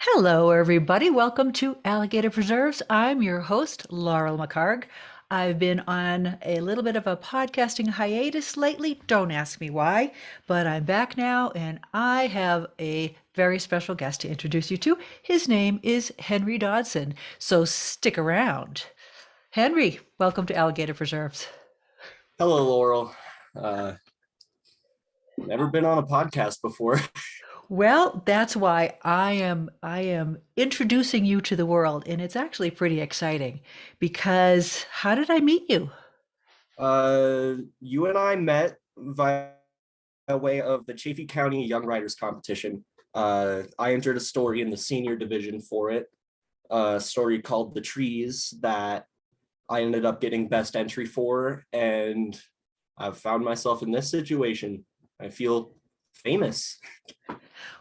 Hello, everybody. Welcome to Alligator Preserves. I'm your host, Laurel McHargue. I've been on a little bit of a podcasting hiatus lately. Don't ask me why, but I'm back now and I have a very special guest to introduce you to. His name is Henry Dodson. So stick around. Henry, welcome to Alligator Preserves. Hello, Laurel. Uh, Never been on a podcast before. Well, that's why I am introducing you to the world, and it's actually pretty exciting because how did I meet you? You and I met via way of the Chaffee County Young Writers Competition. I entered a story in the senior division for it, a story called The Trees that I ended up getting best entry for, and I've found myself in this situation. I feel famous.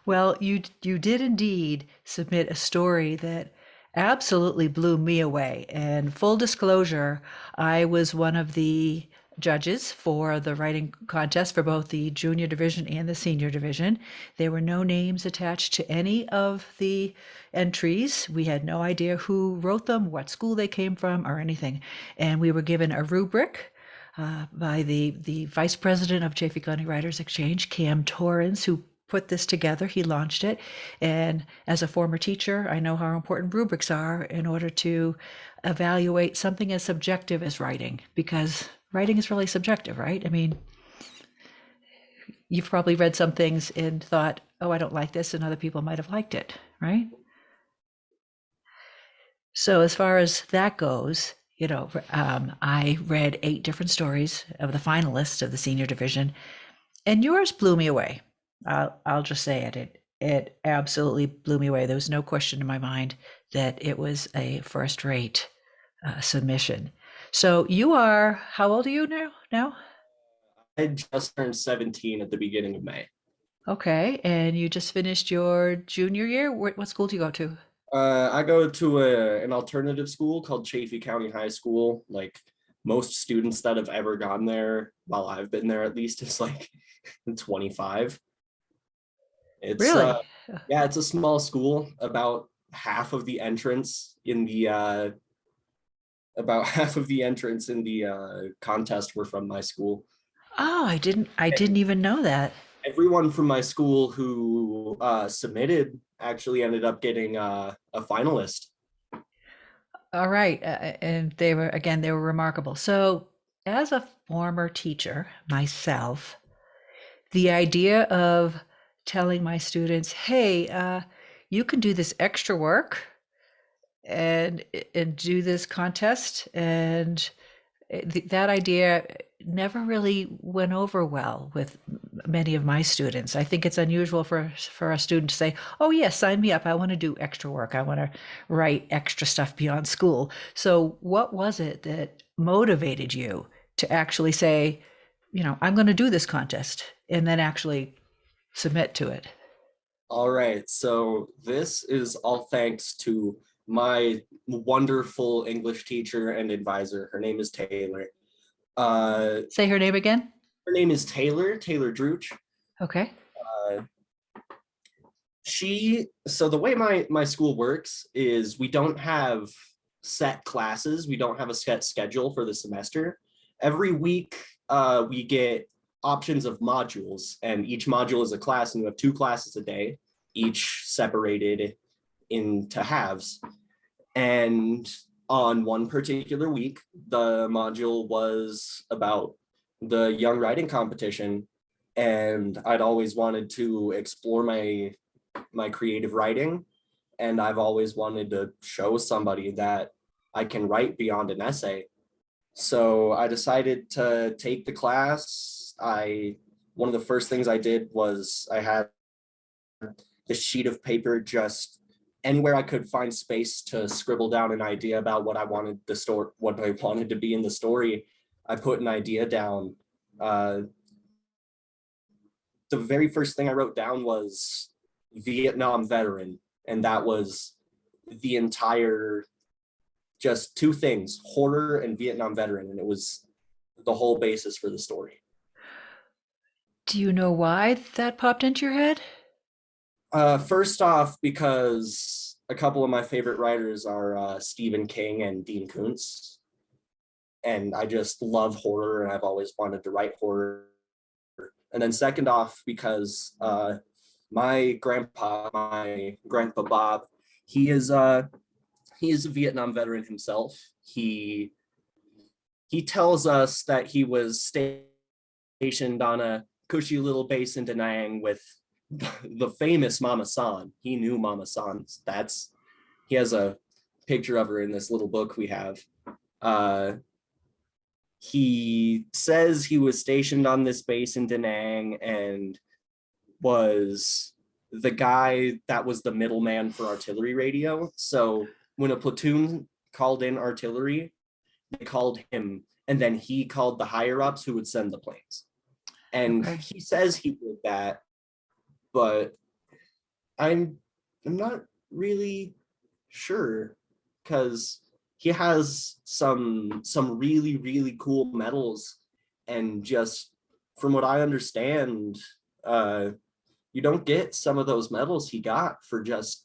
Well, you did indeed submit a story that absolutely blew me away. And full disclosure, I was one of the judges for the writing contest for both the junior division and the senior division. There were no names attached to any of the entries. We had no idea who wrote them, what school they came from, or anything. And we were given a rubric by the vice president of Chaffee County Writers Exchange, Cam Torrens, who put this together. He launched it. And as a former teacher, I know how important rubrics are in order to evaluate something as subjective as writing, because writing is really subjective, right? I mean, you've probably read some things and thought, oh, I don't like this, and other people might have liked it, right? So as far as that goes, I read 8 different stories of the finalists of the senior division, and yours blew me away. I'll just say it. It absolutely blew me away. There was no question in my mind that it was a first-rate submission. So you are, how old are you now? I just turned 17 at the beginning of May. Okay, and you just finished your junior year. What school do you go to? I go to an alternative school called Chaffee County High School. Like most students that have ever gone there, while I've been there at least, is like 25. It's Really? yeah, it's a small school. About half of the entrants in the contest were from my school. Oh, I didn't even know that. Everyone from my school who submitted actually ended up getting a finalist. All right. And they were remarkable. So, as a former teacher myself, the idea of telling my students, hey, you can do this extra work and do this contest, and that idea never really went over well with many of my students. I think it's unusual for a student to say, "Oh yes, sign me up. I want to do extra work. I want to write extra stuff beyond school." So, what was it that motivated you to actually say, I'm going to do this contest and then actually submit to it? All right, so this is all thanks to my wonderful English teacher and advisor. Her name is Taylor. Uh, Say her name again. Her name is Taylor Drooch. Okay. Uh, so the way my school works is we don't have set classes. We don't have a set schedule for the semester. Every week, we get options of modules, and each module is a class, and you have 2 classes a day, each separated into halves. And on one particular week, the module was about the young writing competition, and I'd always wanted to explore my creative writing, and I've always wanted to show somebody that I can write beyond an essay. So I decided to take the class. One of the first things I did was I had this sheet of paper, just anywhere I could find space to scribble down an idea about what I wanted to be in the story. I put an idea down. Uh, the very first thing I wrote down was Vietnam veteran, and that was the entire, just 2 things: horror and Vietnam veteran, and it was the whole basis for the story. Do you know why that popped into your head? First off, because a couple of my favorite writers are Stephen King and Dean Koontz, and I just love horror, and I've always wanted to write horror. And then second off, because my grandpa Bob, he is he is a Vietnam veteran himself. He tells us that he was stationed on a cushy little base in Da Nang with the famous Mama San. He knew Mama San. He has a picture of her in this little book we have. He says he was stationed on this base in Da Nang and was the guy that was the middleman for artillery radio. So when a platoon called in artillery, they called him, and then he called the higher ups who would send the planes. And Okay. he says he did that, but I'm not really sure, because he has some really cool medals, and just from what I understand, you don't get some of those medals he got for just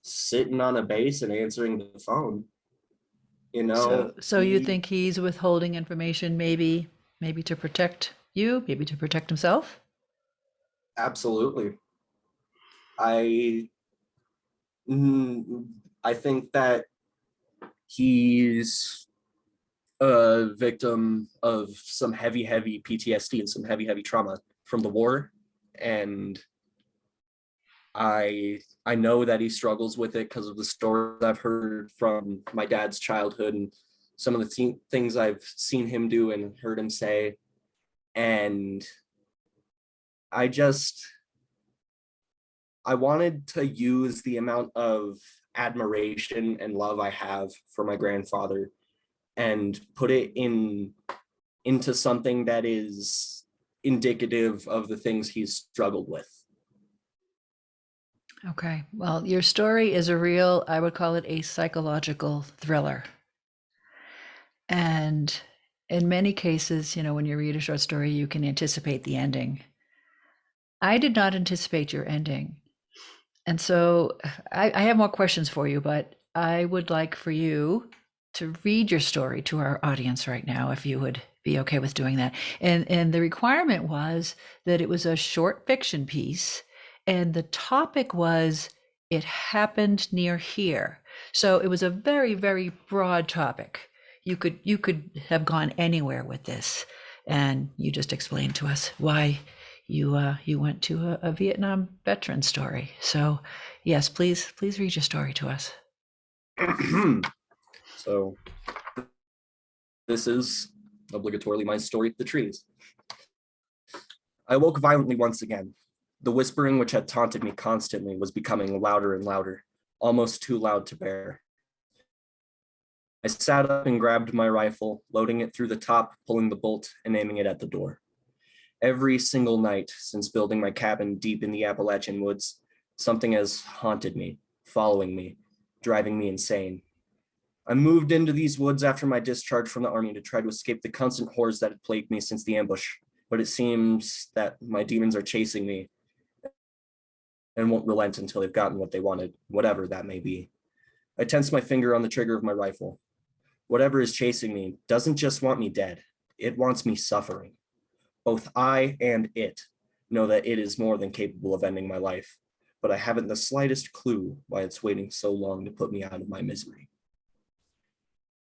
sitting on a base and answering the phone. You So, know, so you think he's withholding information, maybe to protect you, maybe to protect himself? absolutely. I I think that he's a victim of some heavy PTSD and some heavy trauma from the war, and I know that he struggles with it because of the stories I've heard from my dad's childhood and some of the things I've seen him do and heard him say. And I just I wanted to use the amount of admiration and love I have for my grandfather and put it into something that is indicative of the things he's struggled with. Okay. Well, your story is a real, I would call it a psychological thriller. And in many cases, when you read a short story, you can anticipate the ending. I did not anticipate your ending. And so I have more questions for you, but I would like for you to read your story to our audience right now, if you would be okay with doing that. And the requirement was that it was a short fiction piece, and the topic was it happened near here. So it was a very, very broad topic. You could have gone anywhere with this, and you just explained to us why you went to a Vietnam veteran story. So yes, please read your story to us. So this is obligatorily my story, The Trees. I woke violently once again. The whispering which had taunted me constantly was becoming louder and louder, almost too loud to bear. I sat up and grabbed my rifle, loading it through the top, pulling the bolt, and aiming it at the door. Every single night since building my cabin deep in the Appalachian woods, something has haunted me, following me, driving me insane. I moved into these woods after my discharge from the army to try to escape the constant horrors that had plagued me since the ambush, but it seems that my demons are chasing me and won't relent until they've gotten what they wanted, whatever that may be. I tense my finger on the trigger of my rifle. Whatever is chasing me doesn't just want me dead, it wants me suffering. Both I and it know that it is more than capable of ending my life, but I haven't the slightest clue why it's waiting so long to put me out of my misery.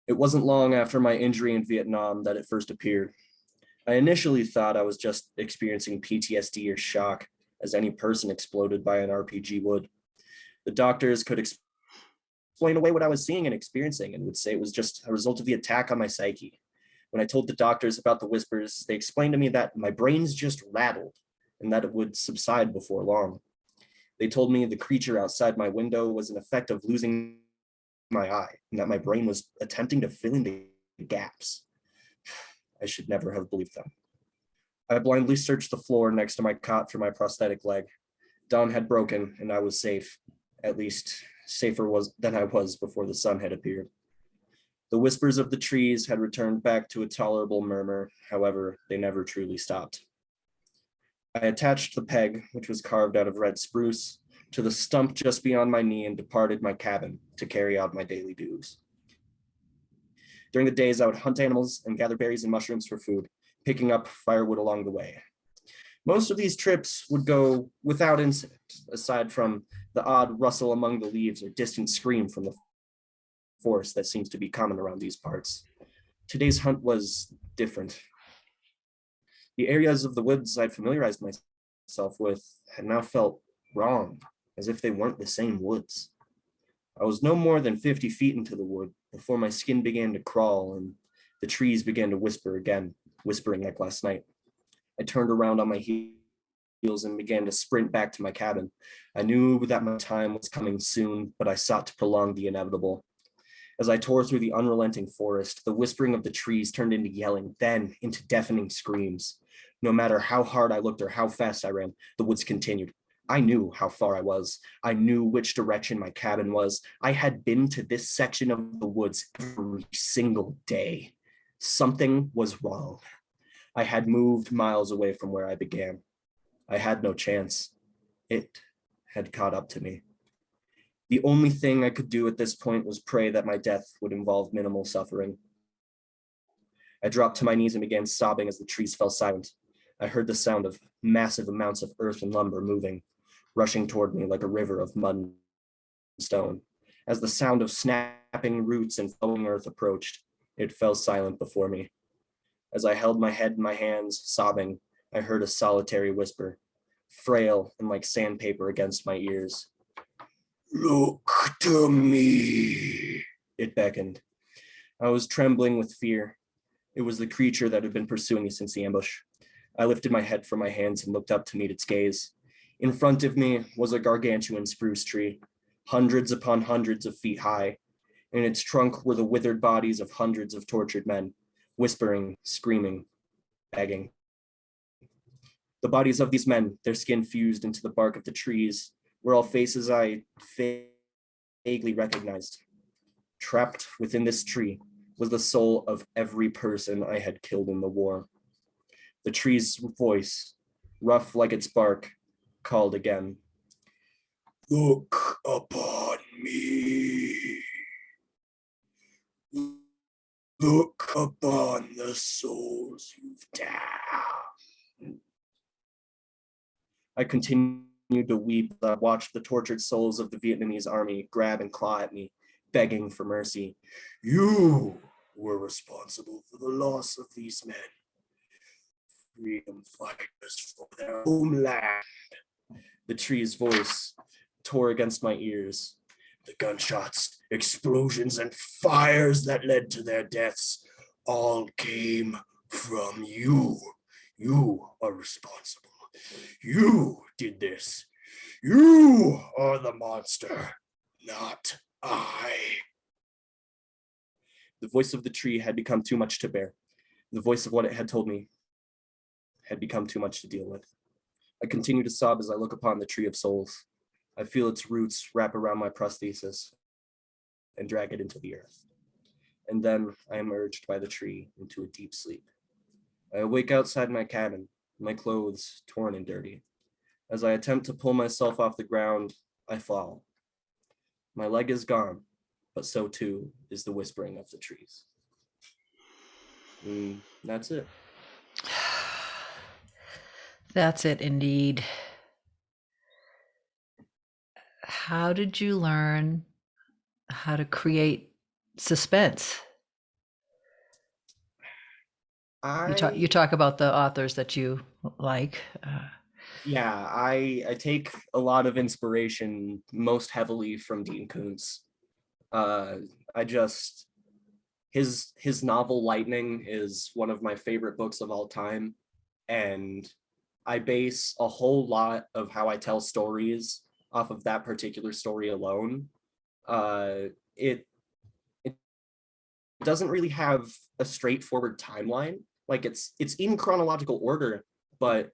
It wasn't long after my injury in Vietnam that it first appeared. I initially thought I was just experiencing PTSD or shock, as any person exploded by an RPG would. The doctors could explain away what I was seeing and experiencing and would say it was just a result of the attack on my psyche. When I told the doctors about the whispers, they explained to me that my brains just rattled and that it would subside before long. They told me the creature outside my window was an effect of losing my eye and that my brain was attempting to fill in the gaps. I should never have believed them. I blindly searched the floor next to my cot for my prosthetic leg. Dawn had broken and I was safe, at least safer than I was before the sun had appeared. The whispers of the trees had returned back to a tolerable murmur, however, they never truly stopped. I attached the peg, which was carved out of red spruce, to the stump just beyond my knee and departed my cabin to carry out my daily duties. During the days, I would hunt animals and gather berries and mushrooms for food, picking up firewood along the way. Most of these trips would go without incident, aside from the odd rustle among the leaves or distant scream from the forest that seems to be common around these parts. Today's hunt was different. The areas of the woods I'd familiarized myself with had now felt wrong, as if they weren't the same woods. I was no more than 50 feet into the wood before my skin began to crawl and the trees began to whisper again, whispering like last night. I turned around on my heels and began to sprint back to my cabin. I knew that my time was coming soon, but I sought to prolong the inevitable. As I tore through the unrelenting forest, the whispering of the trees turned into yelling, then into deafening screams. No matter how hard I looked or how fast I ran, the woods continued. I knew how far I was. I knew which direction my cabin was. I had been to this section of the woods every single day. Something was wrong. I had moved miles away from where I began. I had no chance. It had caught up to me. The only thing I could do at this point was pray that my death would involve minimal suffering. I dropped to my knees and began sobbing as the trees fell silent. I heard the sound of massive amounts of earth and lumber moving, rushing toward me like a river of mud and stone. As the sound of snapping roots and flowing earth approached, it fell silent before me. As I held my head in my hands, sobbing, I heard a solitary whisper, frail and like sandpaper against my ears. "Look to me," it beckoned. I was trembling with fear. It was the creature that had been pursuing me since the ambush. I lifted my head from my hands and looked up to meet its gaze. In front of me was a gargantuan spruce tree, hundreds upon hundreds of feet high. In its trunk were the withered bodies of hundreds of tortured men, whispering, screaming, begging. The bodies of these men, their skin fused into the bark of the trees, were all faces I vaguely recognized. Trapped within this tree was the soul of every person I had killed in the war. The tree's voice, rough like its bark, called again. "Look upon me. Look upon the souls you've damned." I continued to weep as I watched the tortured souls of the Vietnamese army grab and claw at me, begging for mercy. "You were responsible for the loss of these men. Freedom fighters for their homeland." The tree's voice tore against my ears. "The gunshots, explosions, and fires that led to their deaths all came from you. You are responsible. You did this. You are the monster, not I." The voice of the tree had become too much to bear. The voice of what it had told me had become too much to deal with. I continue to sob as I look upon the tree of souls. I feel its roots wrap around my prosthesis and drag it into the earth. And then I am urged by the tree into a deep sleep. I awake outside my cabin, my clothes torn and dirty. As I attempt to pull myself off the ground, I fall. My leg is gone, but so too is the whispering of the trees. And that's it. That's it indeed. How did you learn how to create suspense? You I talk about the authors that you like. Yeah, I take a lot of inspiration most heavily from Dean Koontz. I just his novel Lightning is one of my favorite books of all time, and I base a whole lot of how I tell stories off of that particular story alone. It doesn't really have a straightforward timeline. Like it's in chronological order, but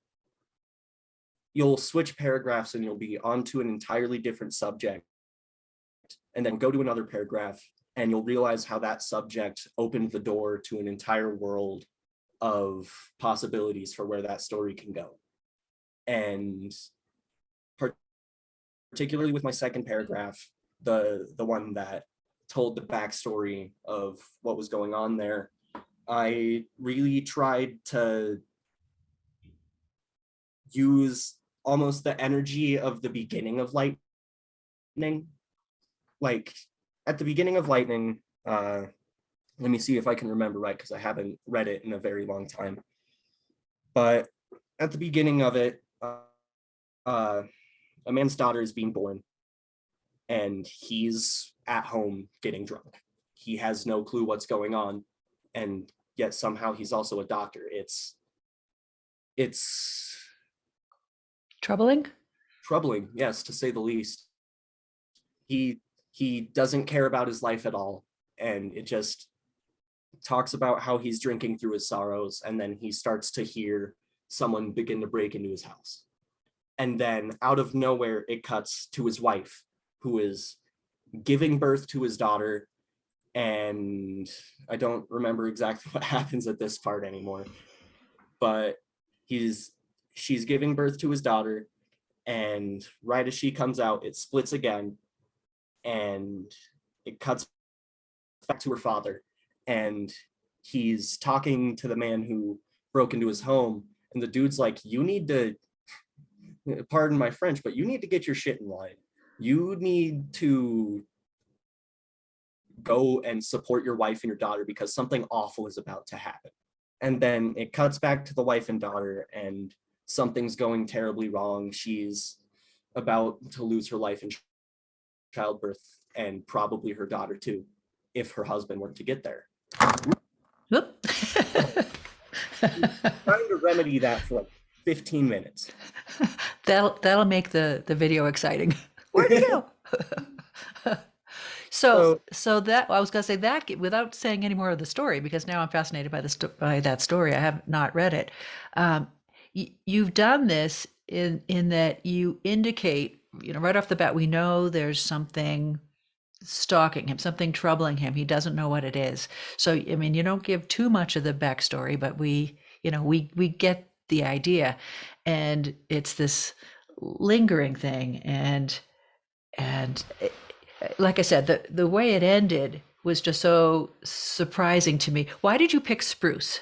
you'll switch paragraphs and you'll be onto an entirely different subject and then go to another paragraph and you'll realize how that subject opened the door to an entire world of possibilities for where that story can go. And particularly with my second paragraph, the one that told the backstory of what was going on there, I really tried to use almost the energy of the beginning of Lightning. Like at the beginning of Lightning, let me see if I can remember right, because I haven't read it in a very long time. But at the beginning of it, a man's daughter is being born, and he's at home getting drunk. He has no clue what's going on, and yet somehow he's also a doctor. It's Troubling? troubling, yes, to say the least. He doesn't care about his life at all, and it just talks about how he's drinking through his sorrows, and then he starts to hear someone begin to break into his house. And then out of nowhere, it cuts to his wife, who is giving birth to his daughter. And I don't remember exactly what happens at this part anymore, but she's giving birth to his daughter, and right as she comes out, it splits again, and it cuts back to her father, and he's talking to the man who broke into his home, and the dude's like, you need to, pardon my French, but you need to get your shit in line. You need to go and support your wife and your daughter, because something awful is about to happen. And then it cuts back to the wife and daughter, and something's going terribly wrong. She's about to lose her life in childbirth, and probably her daughter too, if her husband were to get there. Whoop. Trying to remedy that for like 15 minutes. That'll make the video exciting. Where'd he go? So that I was going to say that without saying any more of the story, because now I'm fascinated by that story. I have not read it. You've done this in that you indicate, right off the bat, we know there's something stalking him, something troubling him. He doesn't know what it is. So, I mean, you don't give too much of the backstory, but we get the idea, and it's this lingering thing. And like I said, the way it ended was just so surprising to me. Why did you pick spruce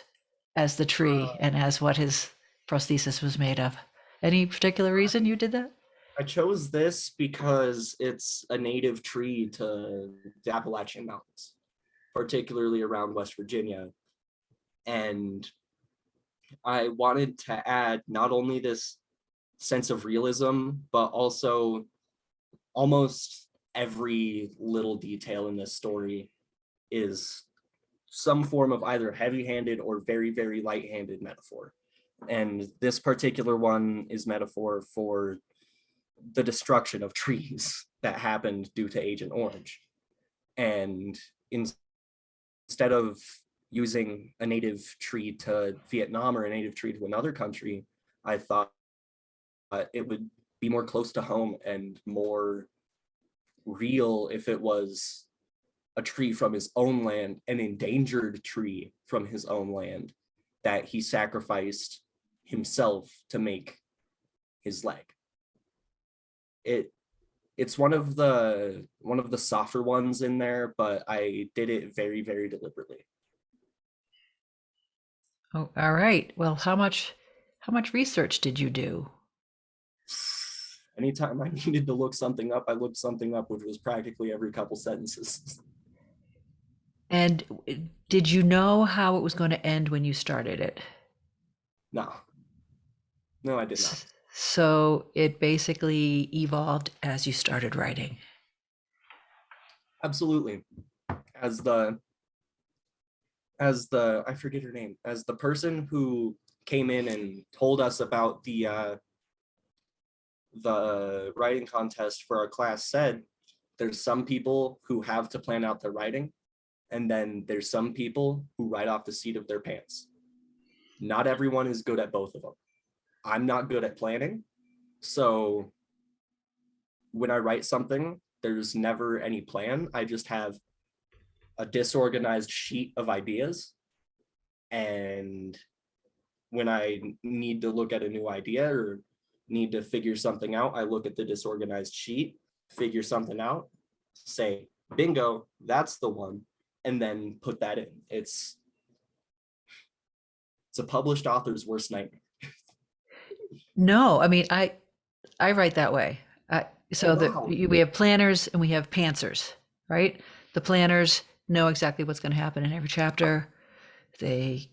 as the tree and as what his prosthesis was made of? Any particular reason you did that? I chose this because it's a native tree to the Appalachian Mountains, particularly around West Virginia. And I wanted to add not only this sense of realism, but also almost every little detail in this story is some form of either heavy-handed or very, very light-handed metaphor. And this particular one is metaphor for the destruction of trees that happened due to Agent Orange. And instead of using a native tree to Vietnam or a native tree to another country, I thought it would be more close to home and more real if it was a tree from his own land, an endangered tree from his own land that he sacrificed himself to make his leg. It's one of the softer ones in there, but I did it very, very deliberately. Oh, all right. Well, how much research did you do? Anytime I needed to look something up, I looked something up, which was practically every couple sentences. And did you know how it was going to end when you started it? No, I did not. So it basically evolved as you started writing. Absolutely. As the I forget her name, as the person who came in and told us about the writing contest for our class said, there's some people who have to plan out their writing, and then there's some people who write off the seat of their pants. Not everyone is good at both of them. I'm not good at planning, so when I write something, there's never any plan. I just have a disorganized sheet of ideas, and when I need to look at a new idea or need to figure something out, I look at the disorganized sheet, figure something out, say, bingo, that's the one, and then put that in. It's a published author's worst nightmare. No, I mean, I write that way. Oh, So that wow. we have planners and we have pantsers, right? The planners know exactly what's going to happen in every chapter. They,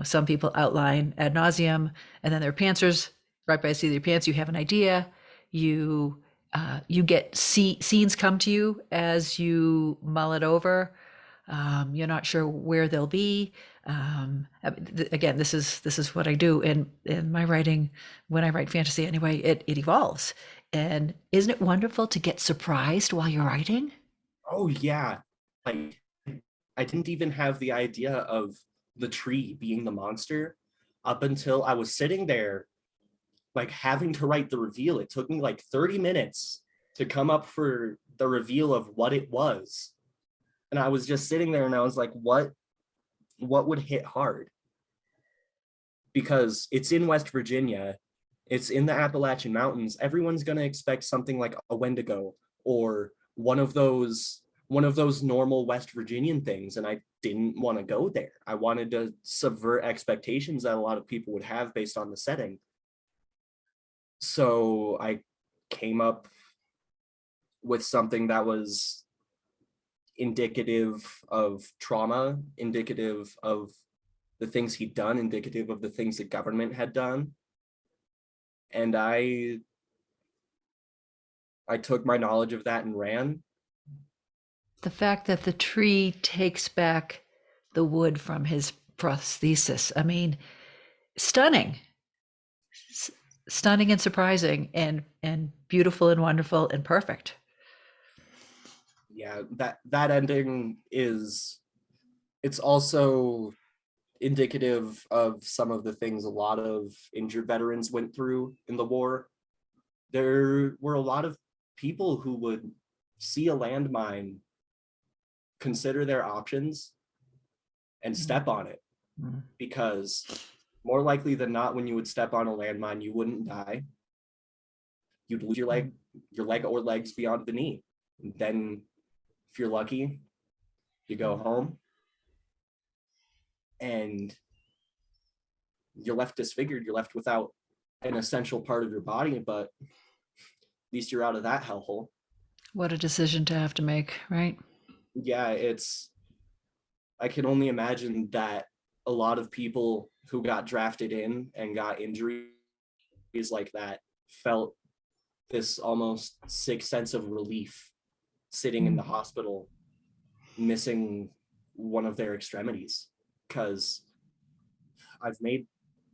some people outline ad nauseum, and then there are pantsers. Right by the seat of your pants, you have an idea. You get scenes come to you as you mull it over. You're not sure where they'll be. Again, this is what I do in my writing. When I write fantasy, anyway, it evolves. And isn't it wonderful to get surprised while you're writing? Oh yeah. Like I didn't even have the idea of the tree being the monster up until I was sitting there, like having to write the reveal. It took me like 30 minutes to come up for the reveal of what it was. And I was just sitting there and I was like, what would hit hard? Because it's in West Virginia, it's in the Appalachian Mountains. Everyone's going to expect something like a Wendigo or one of those normal West Virginian things, and I didn't want to go there. I wanted to subvert expectations that a lot of people would have based on the setting. So I came up with something that was indicative of trauma, indicative of the things he'd done, indicative of the things the government had done. And I took my knowledge of that and ran. The fact that the tree takes back the wood from his prosthesis. I mean, stunning. Stunning and surprising and beautiful and wonderful and perfect. Yeah, that ending is, it's also indicative of some of the things a lot of injured veterans went through in the war. There were a lot of people who would see a landmine, consider their options, and step on it, because more likely than not, when you would step on a landmine, you wouldn't die. You'd lose your leg or legs beyond the knee. And then, if you're lucky, you go home and you're left disfigured. You're left without an essential part of your body, but at least you're out of that hellhole. What a decision to have to make, right? Yeah, I can only imagine that a lot of people who got drafted in and got injuries like that felt this almost sick sense of relief sitting in the hospital missing one of their extremities, because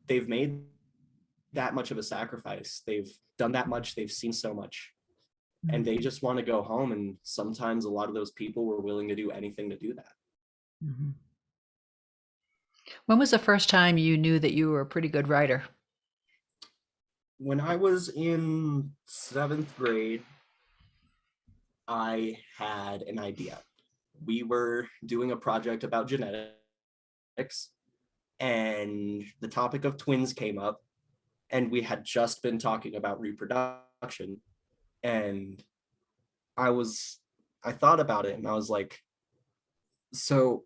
they've made that much of a sacrifice. They've done that much, they've seen so much, and they just want to go home. And sometimes a lot of those people were willing to do anything to do that. Mm-hmm. When was the first time you knew that you were a pretty good writer? When I was in 7th grade, I had an idea. We were doing a project about genetics, and the topic of twins came up, and we had just been talking about reproduction. And I thought about it and I was like, so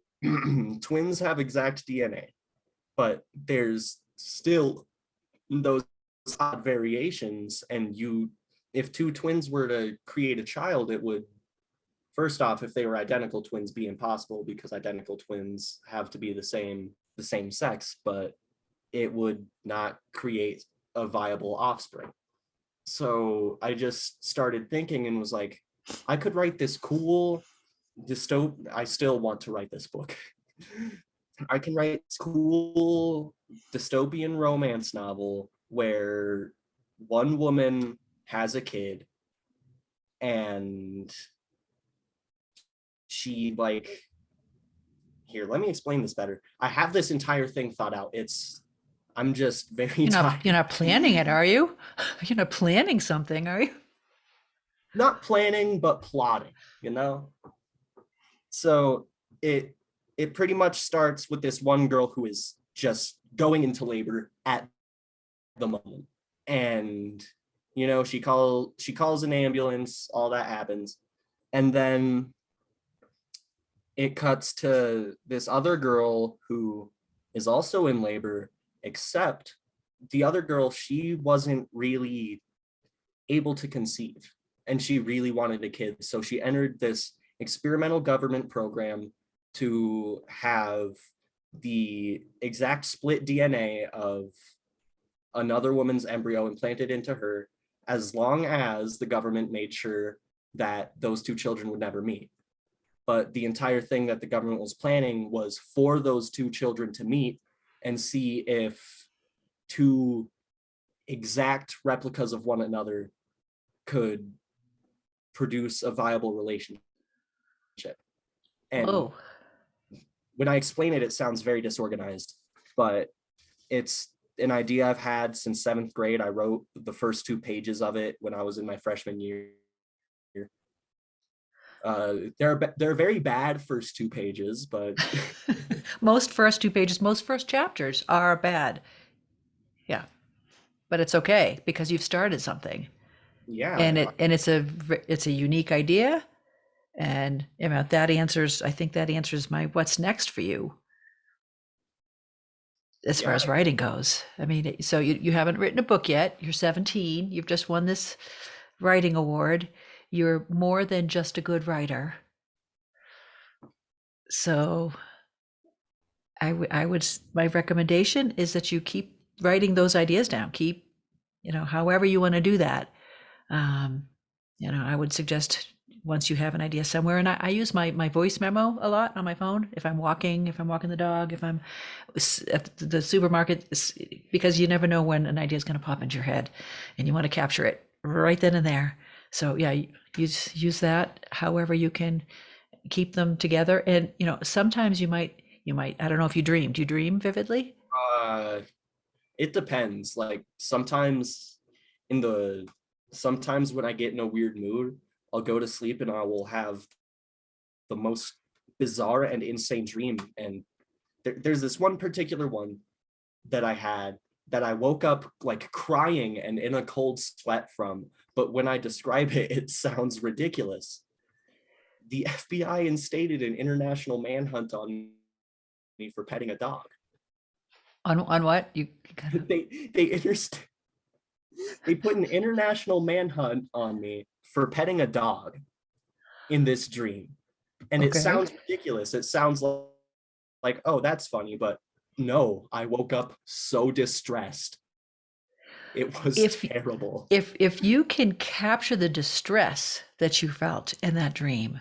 twins have exact DNA, but there's still those odd variations. And if two twins were to create a child, it would, first off, if they were identical twins, be impossible, because identical twins have to be the same sex, but it would not create a viable offspring. So I just started thinking and was like, I could write this cool I still want to write this book. I can write this cool dystopian romance novel where one woman has a kid and she here, let me explain this better. I have this entire thing thought out. I'm just very tired. You're not planning it, are you? You're not planning something, are you? Not planning, but plotting, you know? So it pretty much starts with this one girl who is just going into labor at the moment. And she calls an ambulance, all that happens. And then it cuts to this other girl who is also in labor, except the other girl, she wasn't really able to conceive and she really wanted a kid. So she entered this experimental government program to have the exact split DNA of another woman's embryo implanted into her, as long as the government made sure that those two children would never meet. But the entire thing that the government was planning was for those two children to meet and see if two exact replicas of one another could produce a viable relationship. And Whoa. when I explain it, it sounds very disorganized, but it's an idea I've had since 7th grade. I wrote the first 2 pages of it when I was in my freshman year. They're very bad first 2 pages, but Most first 2 pages, most first chapters are bad. Yeah, but it's okay because you've started something, and yeah, it's a unique idea, and that answers. I think that answers my what's next for you as far yeah, as writing goes. I mean, so you haven't written a book yet. You're 17. You've just won this writing award. You're more than just a good writer. So I would, my recommendation is that you keep writing those ideas down. Keep, however you want to do that. Um, I would suggest once you have an idea somewhere, and I use my voice memo a lot on my phone if I'm walking the dog, if I'm at the supermarket, because you never know when an idea is going to pop into your head, and you want to capture it right then and there. So yeah, use that however you can keep them together. And sometimes you might I don't know if you dream. Do you dream vividly? uh, it depends. Like in the sometimes when I get in a weird mood, I'll go to sleep and I will have the most bizarre and insane dream. And there's this one particular one that I had that I woke up like crying and in a cold sweat from. But when I describe it, it sounds ridiculous. The FBI instated an international manhunt on me for petting a dog. On what you kind of They they put an international manhunt on me for petting a dog in this dream. And it okay. sounds ridiculous. It sounds like, oh, that's funny, but no, I woke up so distressed. It was If terrible. if you can capture the distress that you felt in that dream,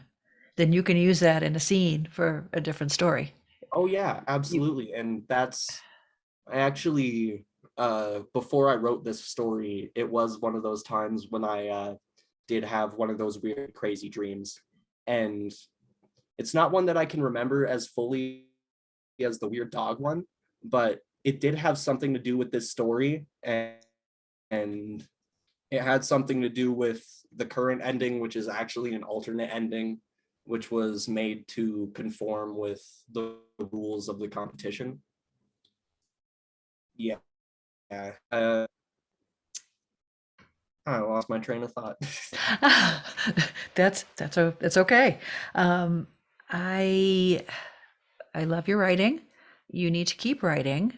then you can use that in a scene for a different story. Oh yeah, You absolutely. And I actually before I wrote this story, it was one of those times when I did have one of those weird crazy dreams. And it's not one that I can remember as fully as the weird dog one, but it did have something to do with this story, and it had something to do with the current ending, which is actually an alternate ending, which was made to conform with the rules of the competition. Yeah. I lost my train of thought. that's okay. Um, I I love your writing. You need to keep writing.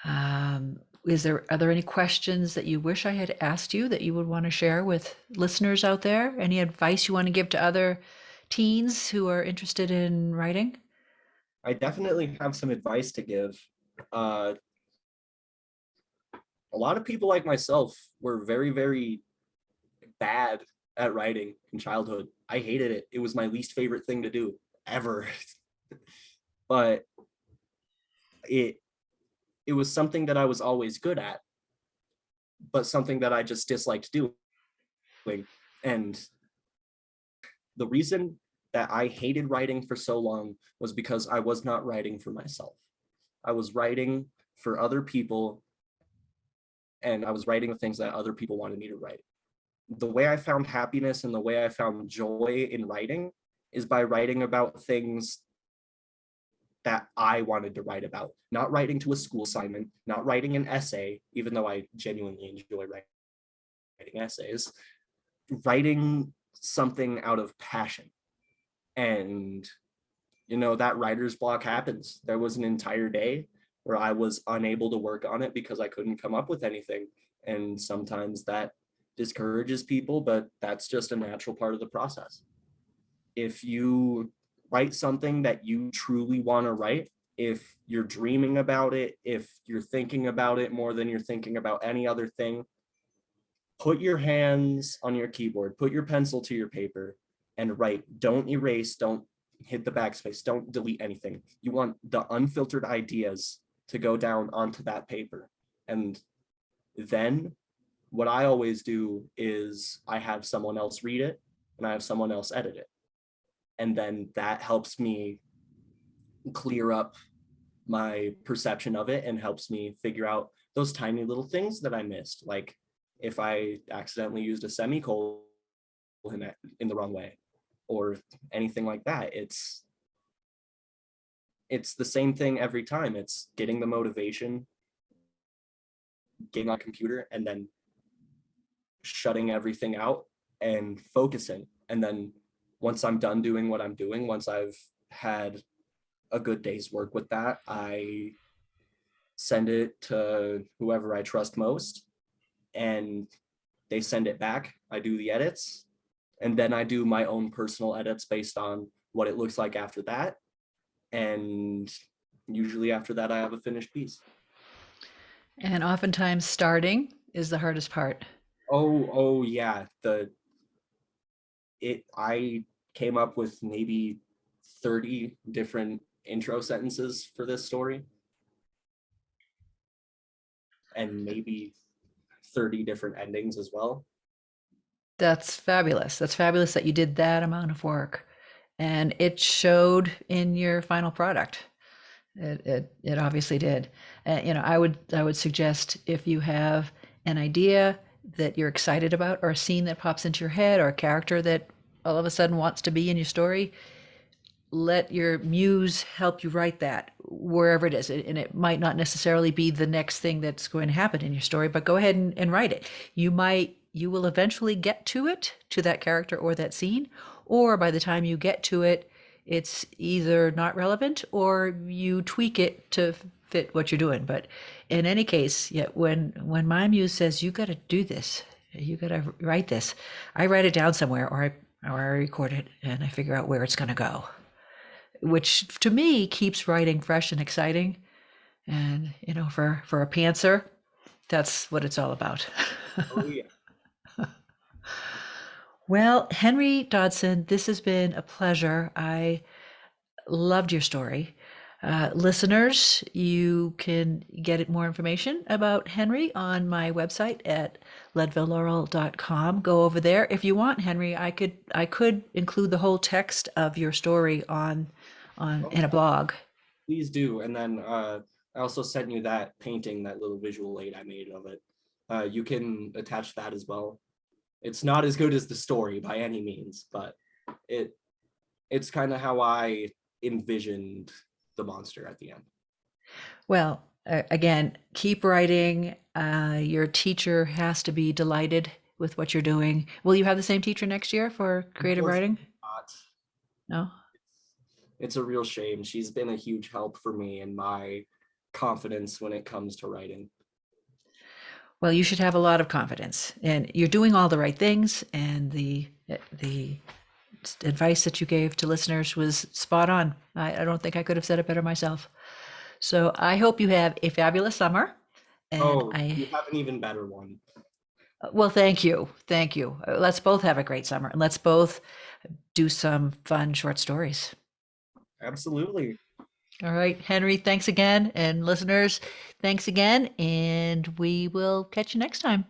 Are there any questions that you wish I had asked you that you would want to share with listeners out there? Any advice you want to give to other teens who are interested in writing? I definitely have some advice to give. Uh, a lot of people like myself were very, very bad at writing in childhood. I hated it. It was my least favorite thing to do ever. But it it was something that I was always good at, but something that I just disliked doing. And the reason that I hated writing for so long was because I was not writing for myself. I was writing for other people, and I was writing the things that other people wanted me to write. The way I found happiness and the way I found joy in writing is by writing about things that I wanted to write about, not writing to a school assignment, not writing an essay, even though I genuinely enjoy writing essays, writing something out of passion. And, that writer's block happens. There was an entire day where I was unable to work on it because I couldn't come up with anything. And sometimes that discourages people, but that's just a natural part of the process. If you write something that you truly want to write, if you're dreaming about it, if you're thinking about it more than you're thinking about any other thing, put your hands on your keyboard, put your pencil to your paper and write. Don't erase, don't hit the backspace, don't delete anything. You want the unfiltered ideas to go down onto that paper. And then what I always do is I have someone else read it and I have someone else edit it. And then that helps me clear up my perception of it and helps me figure out those tiny little things that I missed. Like if I accidentally used a semicolon in the wrong way or anything like that, it's the same thing every time. It's getting the motivation, getting on a computer, and then shutting everything out and focusing. And then once I'm done doing what I'm doing, once I've had a good day's work with that, I send it to whoever I trust most and they send it back. I do the edits and then I do my own personal edits based on what it looks like after that. And usually after that, I have a finished piece. And oftentimes starting is the hardest part. Oh yeah. I came up with maybe 30 different intro sentences for this story. And maybe 30 different endings as well. That's fabulous. That's fabulous that you did that amount of work. And it showed in your final product. It obviously did. I would suggest if you have an idea that you're excited about, or a scene that pops into your head, or a character that all of a sudden wants to be in your story, let your muse help you write that wherever it is. And it might not necessarily be the next thing that's going to happen in your story, but go ahead and write it. You will eventually get to it, to that character or that scene, or by the time you get to it, it's either not relevant or you tweak it to fit what you're doing. But in any case, yeah, when my muse says, you got to do this, you got to write this, I write it down somewhere, or I record it and I figure out where it's going to go, which to me keeps writing fresh and exciting. And for a pantser, that's what it's all about. Oh yeah. Well, Henry Dodson, this has been a pleasure. I loved your story. Listeners, you can get more information about Henry on my website at leadvillelaurel.com. Go over there if you want, Henry. I could include the whole text of your story in a blog. Please do. And then I also sent you that painting, that little visual aid I made of it. You can attach that as well. It's not as good as the story by any means, but it's kind of how I envisioned the monster at the end. Well, again, keep writing. Your teacher has to be delighted with what you're doing. Will you have the same teacher next year for creative writing? Not. No? It's a real shame. She's been a huge help for me and my confidence when it comes to writing. Well, you should have a lot of confidence, and you're doing all the right things. And the advice that you gave to listeners was spot on. I don't think I could have said it better myself. So I hope you have a fabulous summer. And Oh, you have an even better one. well, thank you. Thank you. Let's both have a great summer, and let's both do some fun short stories. Absolutely. All right, Henry, thanks again. And listeners, thanks again. And we will catch you next time.